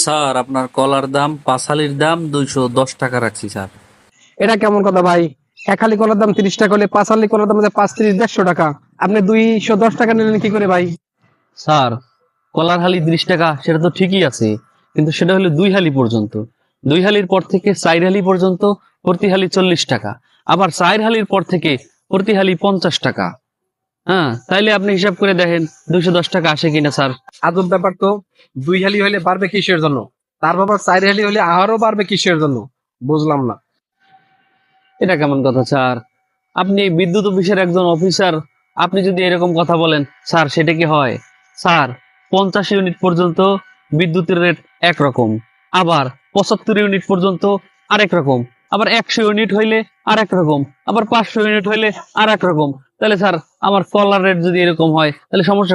Sir আপনার কলার দাম পাঁচালির দাম 210 টাকা রাখছি স্যার। এটা কেমন কথা ভাই? এক হালি কলার দাম 30 টাকা হলে 5 হালি কলার দাম হচ্ছে 5 30 150 টাকা। আপনি 210 টাকা নিলেন কি করে ভাই? স্যার, কলার হালি 30 টাকা সেটা তো ঠিকই আছে, কিন্তু সেটা হলো 2 হালি পর্যন্ত। 2 হালির পর থেকে 4 হালি পর্যন্ত প্রতি হালি 40 টাকা, আবার 4 হালির পর থেকে প্রতি হালি 50 টাকা। হ্যাঁ, তাইলে আপনি হিসাব করে দেখেন 210 টাকা আসে কিনা স্যার। আদব ব্যাপার তো। 2 হালি হলে বাড়বে কিসের জন্য? তার বাবা 4 হালি হলে আরো বাড়বে কিসের জন্য? বুঝলাম না। এটা কেমন কথা স্যার? আপনি বিদ্যুৎ অফিসের একজন অফিসার, আপনি যদি এরকম কথা বলেন স্যার, সেটা কি হয়? স্যার, 50 ইউনিট পর্যন্ত বিদ্যুতের রেট একরকম, আবার 75 ইউনিট পর্যন্ত আরেক রকম, আবার 100 ইউনিট হইলে আর এক রকম, আবার 500 ইউনিট হইলে আর এক রকম। তাহলে স্যার, আমার কলার রেট যদি এরকম হয় তাহলে সমস্যা